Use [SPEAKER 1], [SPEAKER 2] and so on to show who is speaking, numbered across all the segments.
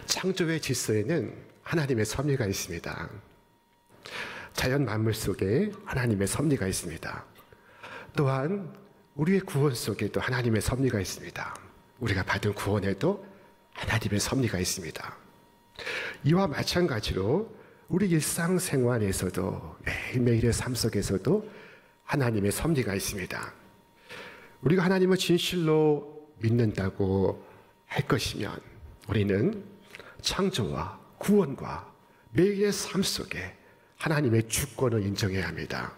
[SPEAKER 1] 창조의 질서에는 하나님의 섭리가 있습니다. 자연 만물 속에 하나님의 섭리가 있습니다. 또한 우리의 구원 속에도 하나님의 섭리가 있습니다. 우리가 받은 구원에도 하나님의 섭리가 있습니다. 이와 마찬가지로 우리 일상생활에서도 매일매일의 삶 속에서도 하나님의 섭리가 있습니다. 우리가 하나님을 진실로 믿는다고 할 것이면 우리는 창조와 구원과 매일의 삶 속에 하나님의 주권을 인정해야 합니다.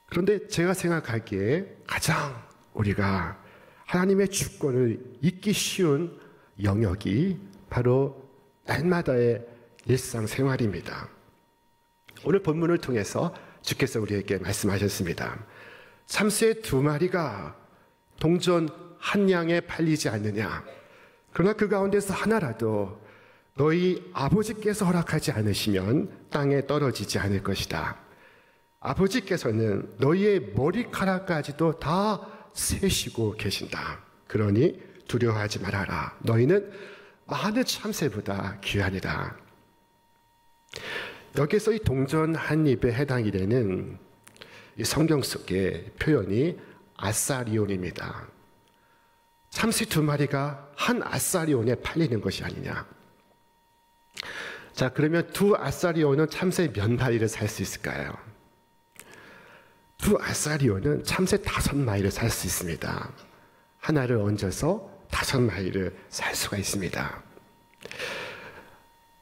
[SPEAKER 1] 그런데 제가 생각하기에 가장 우리가 하나님의 주권을 잊기 쉬운 영역이 바로 날마다의 일상생활입니다. 오늘 본문을 통해서 주께서 우리에게 말씀하셨습니다. 참새 2마리가 동전 한 양에 팔리지 않느냐. 그러나 그 가운데서 하나라도 너희 아버지께서 허락하지 않으시면 땅에 떨어지지 않을 것이다. 아버지께서는 너희의 머리카락까지도 다 세시고 계신다. 그러니 두려워하지 말아라. 너희는 많은 참새보다 귀하니라. 여기서 이 동전 한 입에 해당이 되는 이 성경 속의 표현이 아사리온입니다. 참새 2마리가 한 아사리온에 팔리는 것이 아니냐. 자, 그러면 2 아사리온은 참새 몇 마리를 살 수 있을까요? 2 아사리온은 참새 5마리를 살 수 있습니다. 하나를 얹어서 5마리를 살 수가 있습니다.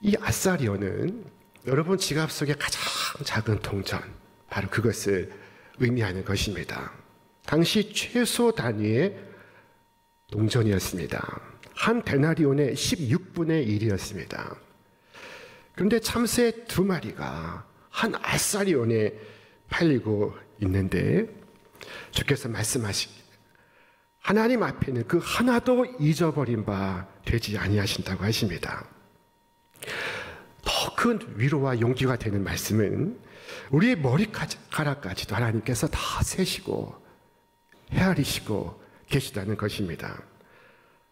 [SPEAKER 1] 이 아사리온은 여러분 지갑 속에 가장 작은 동전, 바로 그것을 의미하는 것입니다. 당시 최소 단위의 동전이었습니다. 한 데나리온의 16분의 1이었습니다. 그런데 참새 2마리가 한 아사리온에 팔리고 있는데 주께서 말씀하십니다. 하나님 앞에는 그 하나도 잊어버린 바 되지 아니하신다고 하십니다. 더 큰 위로와 용기가 되는 말씀은 우리의 머리카락까지도 하나님께서 다 세시고 헤아리시고 계시다는 것입니다.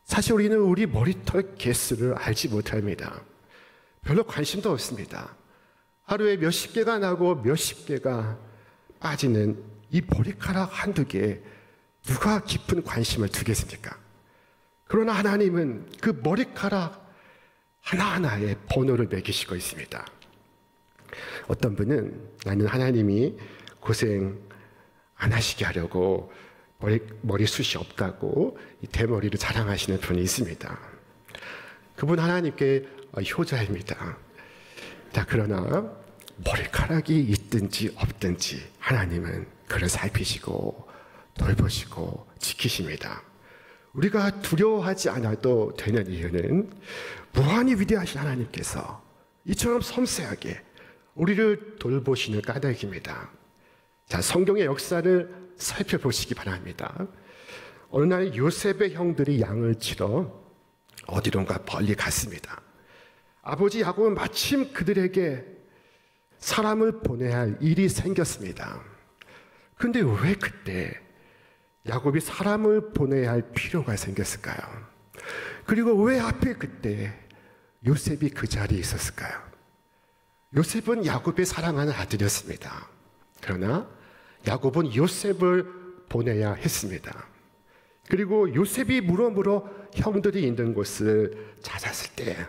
[SPEAKER 1] 사실 우리는 우리 머리털 개수를 알지 못합니다. 별로 관심도 없습니다. 하루에 몇십 개가 나고 몇십 개가 빠지는 이 머리카락 한두 개에 누가 깊은 관심을 두겠습니까? 그러나 하나님은 그 머리카락 하나하나에 번호를 매기시고 있습니다. 어떤 분은 나는 하나님이 고생 안 하시게 하려고 머리숱이 없다고 이 대머리를 자랑하시는 분이 있습니다. 그분 하나님께 효자입니다. 자, 그러나 머리카락이 있든지 없든지 하나님은 그를 살피시고 돌보시고 지키십니다. 우리가 두려워하지 않아도 되는 이유는 무한히 위대하신 하나님께서 이처럼 섬세하게 우리를 돌보시는 까닭입니다. 자, 성경의 역사를 살펴보시기 바랍니다. 어느 날 요셉의 형들이 양을 치러 어디론가 멀리 갔습니다. 아버지 야곱은 마침 그들에게 사람을 보내야 할 일이 생겼습니다. 그런데 왜 그때 야곱이 사람을 보내야 할 필요가 생겼을까요? 그리고 왜 하필 그때 요셉이 그 자리에 있었을까요? 요셉은 야곱의 사랑하는 아들이었습니다. 그러나 야곱은 요셉을 보내야 했습니다. 그리고 요셉이 물어물어 형들이 있는 곳을 찾았을 때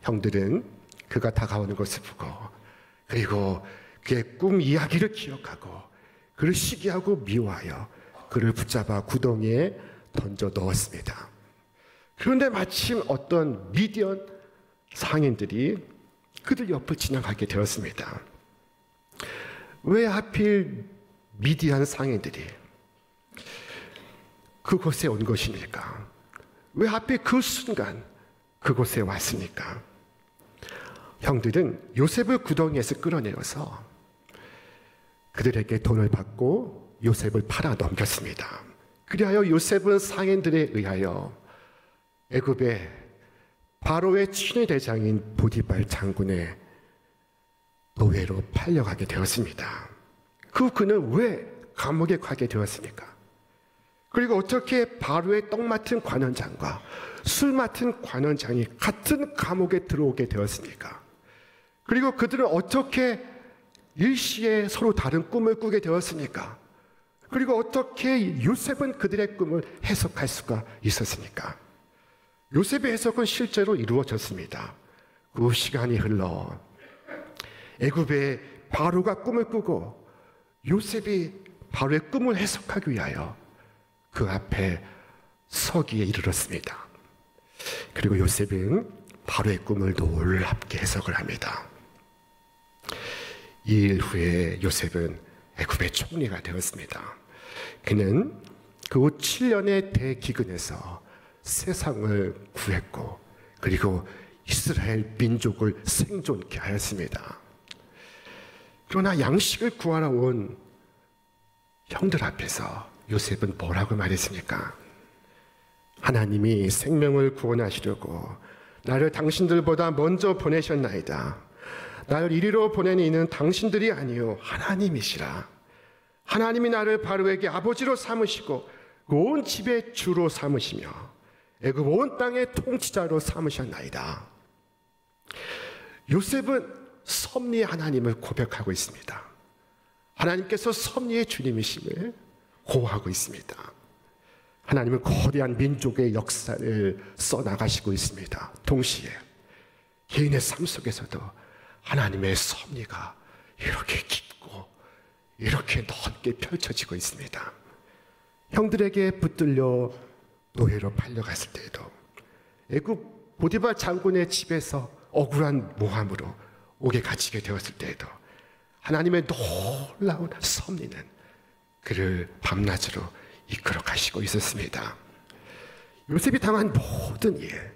[SPEAKER 1] 형들은 그가 다가오는 것을 보고 그리고 그의 꿈 이야기를 기억하고 그를 시기하고 미워하여 그를 붙잡아 구덩이에 던져 넣었습니다. 그런데 마침 어떤 미디안 상인들이 그들 옆을 지나가게 되었습니다. 왜 하필 미디안 상인들이 그곳에 온 것입니까? 왜 하필 그 순간 그곳에 왔습니까? 형들은 요셉을 구덩이에서 끌어내어서 그들에게 돈을 받고 요셉을 팔아 넘겼습니다. 그리하여 요셉은 상인들에 의하여 애굽의 바로의 친위 대장인 보디발 장군의 노예로 팔려가게 되었습니다. 그는 왜 감옥에 가게 되었습니까? 그리고 어떻게 바로의 떡 맡은 관원장과 술 맡은 관원장이 같은 감옥에 들어오게 되었습니까? 그리고 그들은 어떻게 일시에 서로 다른 꿈을 꾸게 되었습니까? 그리고 어떻게 요셉은 그들의 꿈을 해석할 수가 있었습니까? 요셉의 해석은 실제로 이루어졌습니다. 그 시간이 흘러 애굽의 바로가 꿈을 꾸고 요셉이 바로의 꿈을 해석하기 위하여 그 앞에 서기에 이르렀습니다. 그리고 요셉은 바로의 꿈을 놀랍게 해석을 합니다. 2일 후에 요셉은 애굽의 총리가 되었습니다. 그는 그 후 7년의 대기근에서 세상을 구했고 그리고 이스라엘 민족을 생존케 하였습니다. 그러나 양식을 구하러 온 형들 앞에서 요셉은 뭐라고 말했습니까? 하나님이 생명을 구원하시려고 나를 당신들보다 먼저 보내셨나이다. 나를 이리로 보낸 이는 당신들이 아니요 하나님이시라. 하나님이 나를 바로에게 아버지로 삼으시고 온 집의 주로 삼으시며 애굽 온 땅의 통치자로 삼으셨나이다. 요셉은 섭리의 하나님을 고백하고 있습니다. 하나님께서 섭리의 주님이심을 고하고 있습니다. 하나님은 거대한 민족의 역사를 써나가시고 있습니다. 동시에 개인의 삶 속에서도 하나님의 섭리가 이렇게 깊고 이렇게 넓게 펼쳐지고 있습니다. 형들에게 붙들려 노예로 팔려갔을 때에도 애굽 보디발 장군의 집에서 억울한 모함으로 옥에 갇히게 되었을 때에도 하나님의 놀라운 섭리는 그를 밤낮으로 이끌어 가시고 있었습니다. 요셉이 당한 모든 일,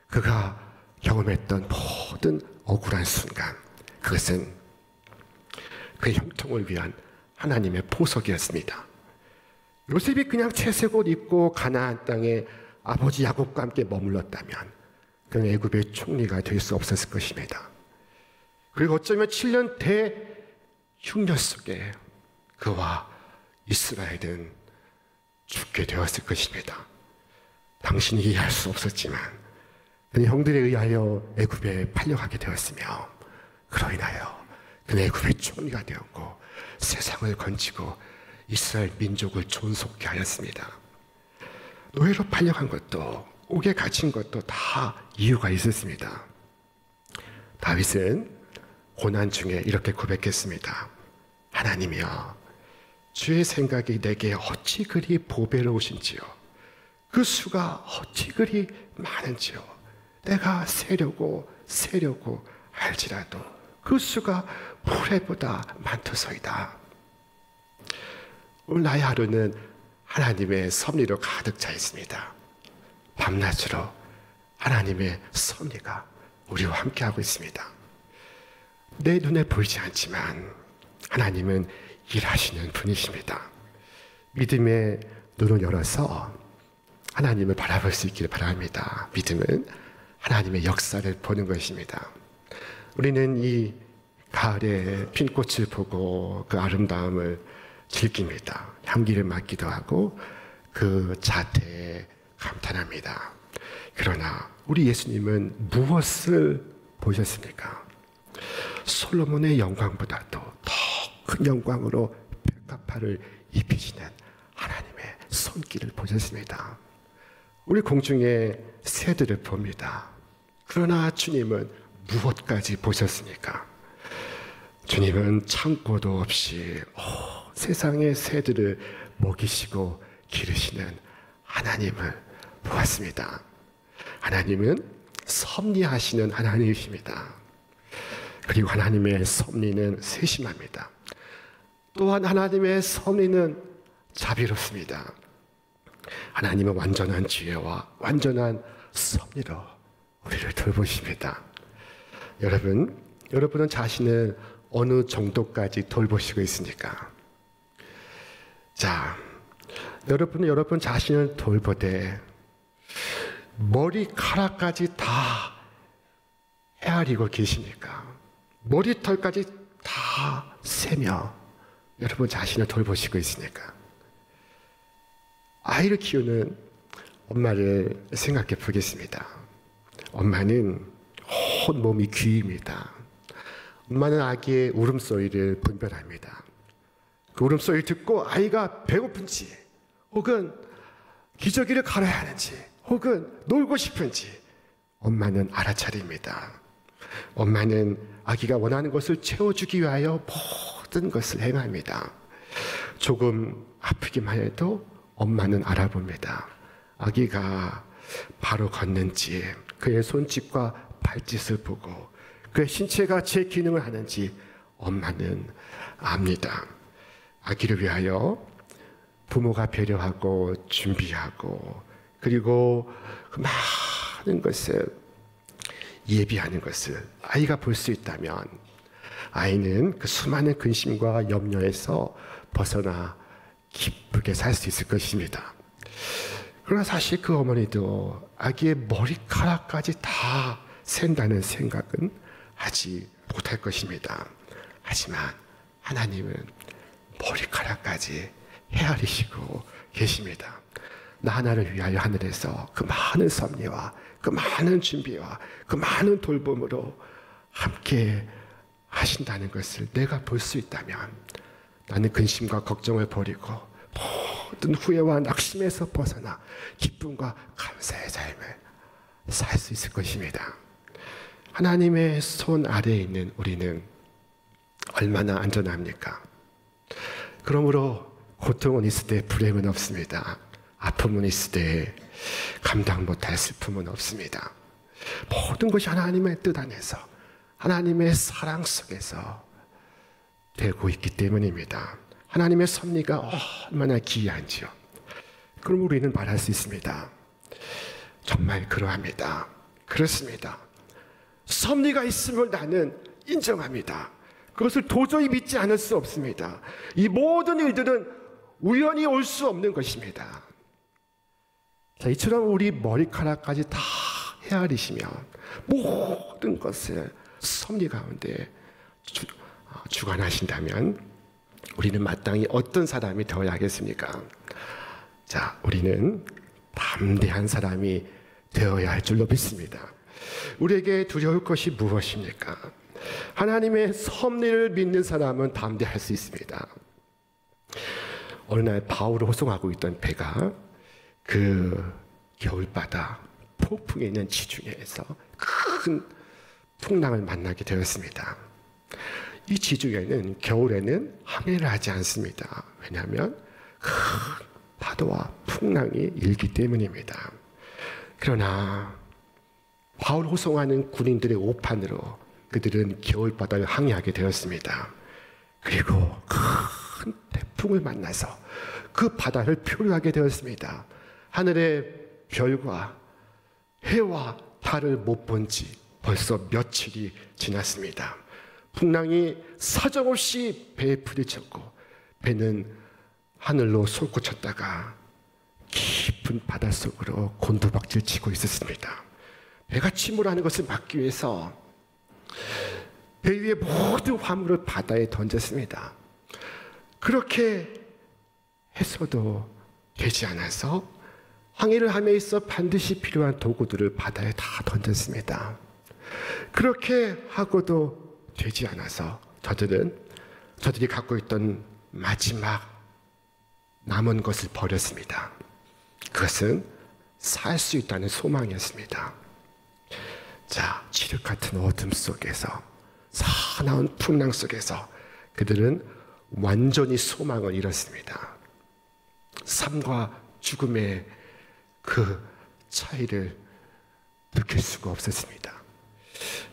[SPEAKER 1] 그가 경험했던 모든 억울한 순간, 그것은 그의 형통을 위한 하나님의 보석이었습니다. 요셉이 그냥 채색옷 입고 가나안 땅에 아버지 야곱과 함께 머물렀다면 그는 애굽의 총리가 될 수 없었을 것입니다. 그리고 어쩌면 7년 대흉년 속에 그와 이스라엘은 죽게 되었을 것입니다. 당신이 이해할 수 없었지만 그는 형들에 의하여 애굽에 팔려가게 되었으며 그로 인하여 그는 애굽의 총리가 되었고 세상을 건지고 이스라엘 민족을 존속케 하였습니다. 노예로 팔려간 것도 옥에 갇힌 것도 다 이유가 있었습니다. 다윗은 고난 중에 이렇게 고백했습니다. 하나님이여, 주의 생각이 내게 어찌 그리 보배로우신지요. 그 수가 어찌 그리 많은지요. 내가 세려고 할지라도 그 수가 모래보다 많도소이다. 오늘 나의 하루는 하나님의 섭리로 가득 차 있습니다. 밤낮으로 하나님의 섭리가 우리와 함께하고 있습니다. 내 눈에 보이지 않지만 하나님은 일하시는 분이십니다. 믿음의 눈을 열어서 하나님을 바라볼 수 있기를 바랍니다. 믿음은 하나님의 역사를 보는 것입니다. 우리는 이 가을에 핀꽃을 보고 그 아름다움을 즐깁니다. 향기를 맡기도 하고 그 자태에 감탄합니다. 그러나 우리 예수님은 무엇을 보셨습니까? 솔로몬의 영광보다도 더 큰 영광으로 백합화를 입히시는 하나님의 손길을 보셨습니다. 우리 공중에 새들을 봅니다. 그러나 주님은 무엇까지 보셨습니까? 주님은 창고도 없이 세상의 새들을 먹이시고 기르시는 하나님을 보았습니다. 하나님은 섭리하시는 하나님이십니다. 그리고 하나님의 섭리는 세심합니다. 또한 하나님의 섭리는 자비롭습니다. 하나님은 완전한 지혜와 완전한 섭리로 우리를 돌보십니다. 여러분은 자신을 어느 정도까지 돌보시고 있습니까? 자, 여러분은 여러분 자신을 돌보되 머리카락까지 다 헤아리고 계십니까? 머리털까지 다 세며 여러분 자신을 돌보시고 있으니까 아이를 키우는 엄마를 생각해 보겠습니다. 엄마는 온 몸이 귀입니다. 엄마는 아기의 울음소리를 분별합니다. 그 울음소리를 듣고 아이가 배고픈지 혹은 기저귀를 갈아야 하는지 혹은 놀고 싶은지 엄마는 알아차립니다. 엄마는 아기가 원하는 것을 채워주기 위하여 모든 것을 행합니다. 조금 아프기만 해도 엄마는 알아봅니다. 아기가 바로 걷는지 그의 손짓과 발짓을 보고 그의 신체가 제 기능을 하는지 엄마는 압니다. 아기를 위하여 부모가 배려하고 준비하고 그리고 그 많은 것을 예비하는 것을 아이가 볼 수 있다면 아이는 그 수많은 근심과 염려에서 벗어나 기쁘게 살 수 있을 것입니다. 그러나 사실 그 어머니도 아기의 머리카락까지 다 센다는 생각은 하지 못할 것입니다. 하지만 하나님은 머리카락까지 헤아리시고 계십니다. 나 하나를 위하여 하늘에서 그 많은 섭리와 그 많은 준비와 그 많은 돌봄으로 함께 하신다는 것을 내가 볼 수 있다면 나는 근심과 걱정을 버리고 모든 후회와 낙심에서 벗어나 기쁨과 감사의 삶을 살 수 있을 것입니다. 하나님의 손 아래에 있는 우리는 얼마나 안전합니까? 그러므로 고통은 있을 때 불행은 없습니다. 아픔은 있을 때 감당 못할 슬픔은 없습니다. 모든 것이 하나님의 뜻 안에서 하나님의 사랑 속에서 되고 있기 때문입니다. 하나님의 섭리가 얼마나 기이한지요. 그럼 우리는 말할 수 있습니다. 정말 그러합니다. 그렇습니다. 섭리가 있음을 나는 인정합니다. 그것을 도저히 믿지 않을 수 없습니다. 이 모든 일들은 우연히 올 수 없는 것입니다. 자, 이처럼 우리 머리카락까지 다 헤아리시면 모든 것을 섭리 가운데 주관하신다면 우리는 마땅히 어떤 사람이 되어야 하겠습니까? 자, 우리는 담대한 사람이 되어야 할 줄로 믿습니다. 우리에게 두려울 것이 무엇입니까? 하나님의 섭리를 믿는 사람은 담대할 수 있습니다. 어느 날 바울을 호송하고 있던 배가 그 겨울바다 폭풍에 있는 지중해에서 큰 풍랑을 만나게 되었습니다. 이 지중해는 겨울에는 항해를 하지 않습니다. 왜냐하면 큰 파도와 풍랑이 일기 때문입니다. 그러나 바울 호송하는 군인들의 오판으로 그들은 겨울바다를 항해하게 되었습니다. 그리고 큰 태풍을 만나서 그 바다를 표류하게 되었습니다. 하늘의 별과 해와 달을 못 본 지 벌써 며칠이 지났습니다. 풍랑이 사정없이 배에 부딪혔고 배는 하늘로 솟구쳤다가 깊은 바닷속으로 곤두박질 치고 있었습니다. 배가 침몰하는 것을 막기 위해서 배 위에 모든 화물을 바다에 던졌습니다. 그렇게 해서도 되지 않아서 항해를 함에 있어 반드시 필요한 도구들을 바다에 다 던졌습니다. 그렇게 하고도 되지 않아서 저들이 갖고 있던 마지막 남은 것을 버렸습니다. 그것은 살 수 있다는 소망이었습니다. 자, 칠흑 같은 어둠 속에서 사나운 풍랑 속에서 그들은 완전히 소망을 잃었습니다. 삶과 죽음의 그 차이를 느낄 수가 없었습니다.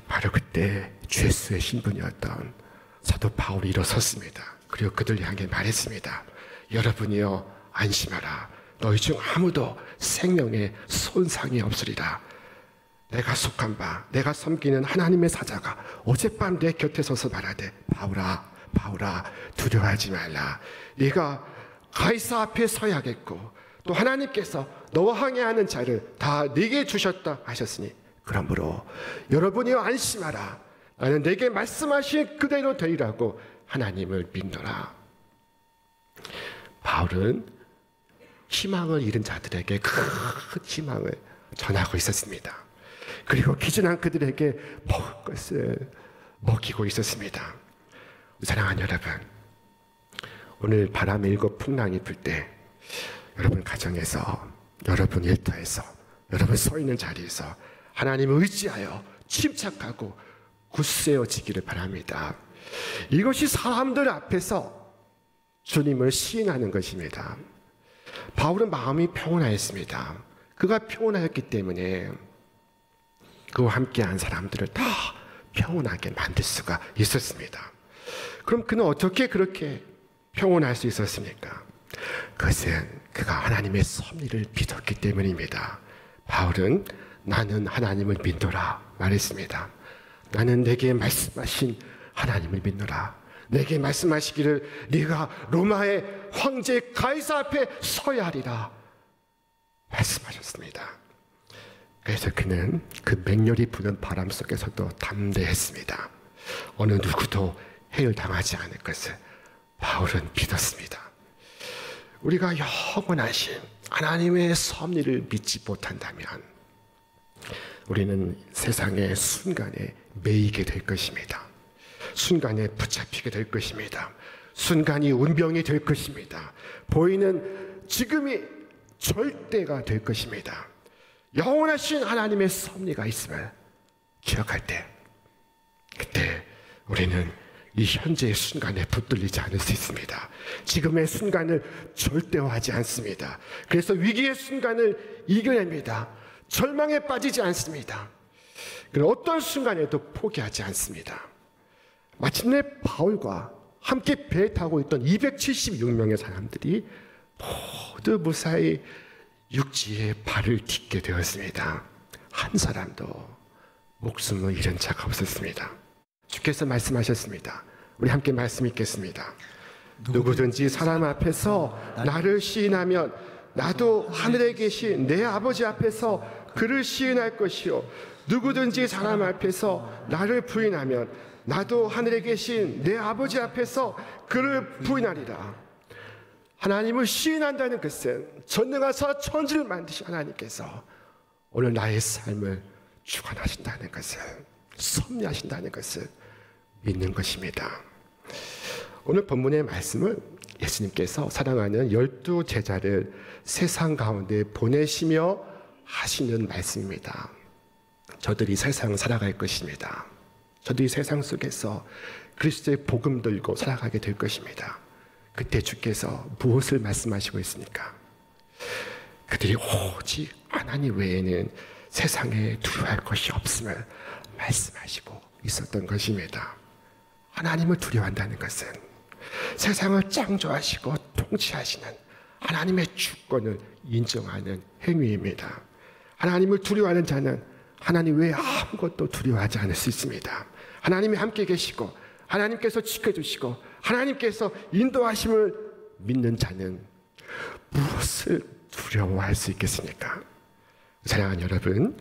[SPEAKER 1] 바로 그때 죄수의 신분이었던 사도 바울이 일어섰습니다. 그리고 그들 향해 말했습니다. 여러분이여 안심하라. 너희 중 아무도 생명에 손상이 없으리라. 내가 속한 바, 내가 섬기는 하나님의 사자가 어젯밤 내 곁에 서서 말하되 바울아, 바울아 두려워하지 말라. 네가 가이사 앞에 서야겠고 또 하나님께서 너와 항해하는 자를 다 네게 주셨다 하셨으니 그러므로 여러분이여 안심하라. 나는 내게 말씀하신 그대로 되리라고 하나님을 믿노라. 바울은 희망을 잃은 자들에게 큰 희망을 전하고 있었습니다. 그리고 기준한 그들에게 먹을 것을 먹이고 있었습니다. 사랑하는 여러분, 오늘 바람이 일고 풍랑이 불 때 여러분 가정에서, 여러분 일터에서, 여러분 서 있는 자리에서 하나님을 의지하여 침착하고 굳세어지기를 바랍니다. 이것이 사람들 앞에서 주님을 시인하는 것입니다. 바울은 마음이 평온하였습니다. 그가 평온하였기 때문에 그와 함께한 사람들을 다 평온하게 만들 수가 있었습니다. 그럼 그는 어떻게 그렇게 평온할 수 있었습니까? 그것은 그가 하나님의 섭리를 믿었기 때문입니다. 바울은 나는 하나님을 믿노라 말했습니다. 나는 내게 말씀하신 하나님을 믿노라. 내게 말씀하시기를 네가 로마의 황제 가이사 앞에 서야 하리라 말씀하셨습니다. 그래서 그는 그 맹렬히 부는 바람 속에서도 담대했습니다. 어느 누구도 해열당하지 않을 것을 바울은 믿었습니다. 우리가 영원하신 하나님의 섭리를 믿지 못한다면 우리는 세상의 순간에 매이게 될 것입니다. 순간에 붙잡히게 될 것입니다. 순간이 운명이 될 것입니다. 보이는 지금이 절대가 될 것입니다. 영원하신 하나님의 섭리가 있음을 기억할 때, 그때 우리는 이 현재의 순간에 붙들리지 않을 수 있습니다. 지금의 순간을 절대화하지 않습니다. 그래서 위기의 순간을 이겨냅니다. 절망에 빠지지 않습니다. 그리고 어떤 순간에도 포기하지 않습니다. 마침내 바울과 함께 배에 타고 있던 276명의 사람들이 모두 무사히 육지에 발을 딛게 되었습니다. 한 사람도 목숨을 잃은 자가 없었습니다. 주께서 말씀하셨습니다. 우리 함께 말씀 읽겠습니다. 누구든지 사람 앞에서 나를 시인하면 나도 하늘에 계신 내 아버지 앞에서 그를 시인할 것이요, 누구든지 사람 앞에서 나를 부인하면 나도 하늘에 계신 내 아버지 앞에서 그를 부인하리라. 하나님을 시인한다는 것은 전능하사 천지를 만드신 하나님께서 오늘 나의 삶을 주관하신다는 것을, 섭리하신다는 것을 믿는 것입니다. 오늘 본문의 말씀은 예수님께서 사랑하는 12 제자를 세상 가운데 보내시며 하시는 말씀입니다. 저들이 세상을 살아갈 것입니다. 저들이 세상 속에서 그리스도의 복음 들고 살아가게 될 것입니다. 그때 주께서 무엇을 말씀하시고 있습니까? 그들이 오직 하나님 외에는 세상에 두려워할 것이 없음을 말씀하시고 있었던 것입니다. 하나님을 두려워한다는 것은 세상을 창조하시고 통치하시는 하나님의 주권을 인정하는 행위입니다. 하나님을 두려워하는 자는 하나님 외에 아무것도 두려워하지 않을 수 있습니다. 하나님이 함께 계시고 하나님께서 지켜주시고 하나님께서 인도하심을 믿는 자는 무엇을 두려워할 수 있겠습니까? 사랑하는 여러분,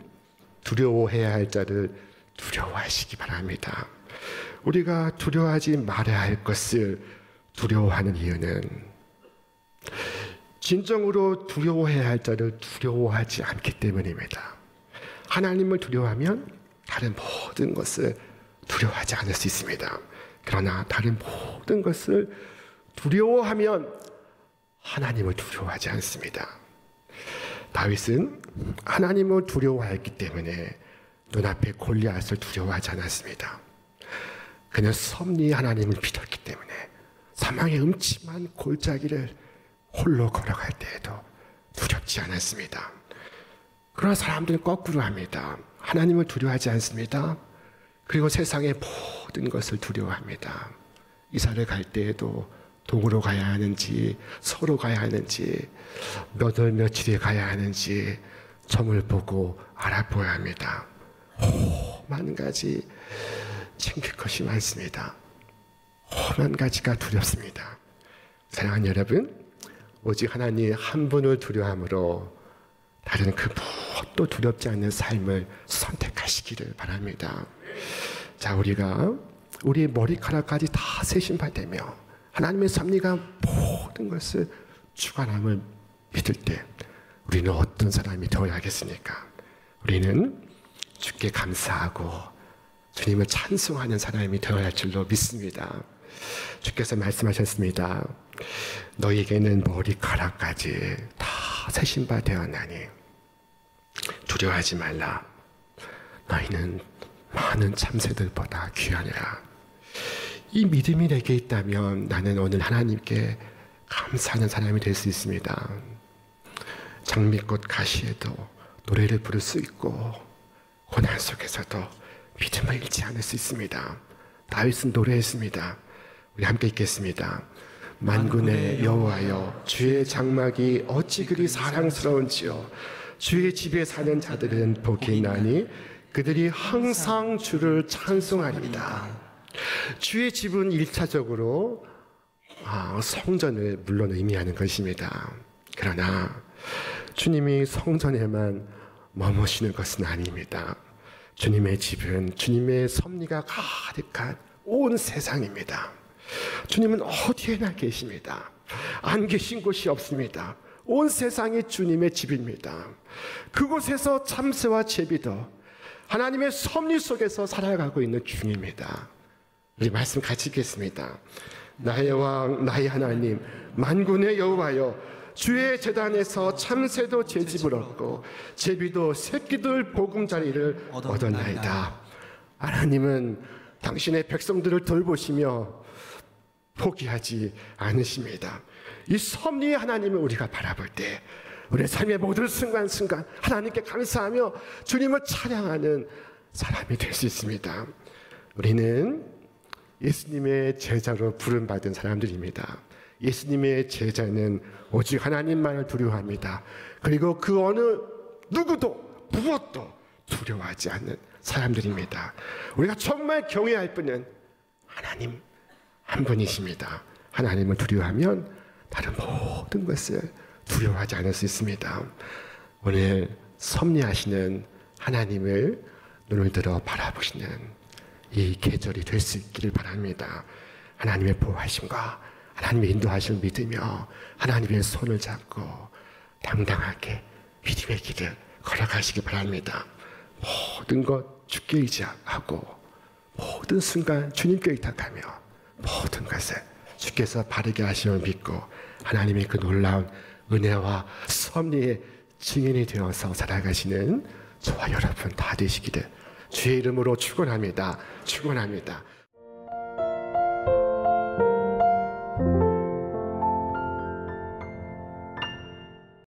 [SPEAKER 1] 두려워해야 할 자를 두려워하시기 바랍니다. 우리가 두려워하지 말아야 할 것을 두려워하는 이유는 진정으로 두려워해야 할 자를 두려워하지 않기 때문입니다. 하나님을 두려워하면 다른 모든 것을 두려워하지 않을 수 있습니다. 그러나 다른 모든 것을 두려워하면 하나님을 두려워하지 않습니다. 다윗은 하나님을 두려워했기 때문에 눈앞에 골리앗을 두려워하지 않았습니다. 그는 섭리 하나님을 믿었기 때문에 사망의 음침한 골짜기를 홀로 걸어갈 때에도 두렵지 않았습니다. 그러나 사람들은 거꾸로 합니다. 하나님을 두려워하지 않습니다. 그리고 세상의 모든 것을 두려워합니다. 이사를 갈 때에도 동으로 가야 하는지 서로 가야 하는지 몇 월 며칠에 가야 하는지 점을 보고 알아보아야 합니다. 많은 가지 챙길 것이 많습니다. 한 가지가 두렵습니다. 사랑하는 여러분, 오직 하나님 한 분을 두려워함으로 다른 그 무엇도 두렵지 않는 삶을 선택하시기를 바랍니다. 자, 우리가 우리의 머리카락까지 다 세신받으며 하나님의 섭리가 모든 것을 주관함을 믿을 때 우리는 어떤 사람이 되어야겠습니까? 우리는 주께 감사하고 주님을 찬송하는 사람이 되어야 할 줄로 믿습니다. 주께서 말씀하셨습니다. 너에게는 머리카락까지 다 세신 바 되었나니 두려워하지 말라. 너희는 많은 참새들보다 귀하니라. 이 믿음이 내게 있다면 나는 오늘 하나님께 감사하는 사람이 될 수 있습니다. 장미꽃 가시에도 노래를 부를 수 있고 고난 속에서도 믿음을 잃지 않을 수 있습니다. 다윗은 노래했습니다. 우리 함께 읽겠습니다. 만군의 여호와여, 주의 장막이 어찌 그리 사랑스러운지요. 주의 집에 사는 자들은 복이 나니 그들이 항상 주를 찬송하리이다. 주의 집은 1차적으로 성전을 물론 의미하는 것입니다. 그러나 주님이 성전에만 머무시는 것은 아닙니다. 주님의 집은 주님의 섭리가 가득한 온 세상입니다. 주님은 어디에나 계십니다. 안 계신 곳이 없습니다. 온 세상이 주님의 집입니다. 그곳에서 참새와 제비도 하나님의 섭리 속에서 살아가고 있는 중입니다. 우리 말씀 같이 읽겠습니다. 나의 왕 나의 하나님 만군의 여호와여, 주의 제단에서 참새도 제 집을 얻고 제비도 새끼들 보금자리를 얻었나이다. 하나님은 당신의 백성들을 돌보시며 포기하지 않으십니다. 이 섭리의 하나님을 우리가 바라볼 때 우리의 삶의 모든 순간순간 하나님께 감사하며 주님을 찬양하는 사람이 될 수 있습니다. 우리는 예수님의 제자로 부름받은 사람들입니다. 예수님의 제자는 오직 하나님만을 두려워합니다. 그리고 그 어느 누구도 무엇도 두려워하지 않는 사람들입니다. 우리가 정말 경외할 분은 하나님 한 분이십니다. 하나님을 두려워하면 다른 모든 것을 두려워하지 않을 수 있습니다. 오늘 섭리하시는 하나님을 눈을 들어 바라보시는 이 계절이 될 수 있기를 바랍니다. 하나님의 보호하심과 하나님의 인도하심을 믿으며 하나님의 손을 잡고 당당하게 믿음의 길을 걸어가시기 바랍니다. 모든 것 주께 의지하고 모든 순간 주님께 의탁하며 모든 것을 주께서 바르게 하심을 믿고 하나님의 그 놀라운 은혜와 섭리의 증인이 되어서 살아가시는 저와 여러분 다 되시기를 주의 이름으로 축원합니다. 축원합니다.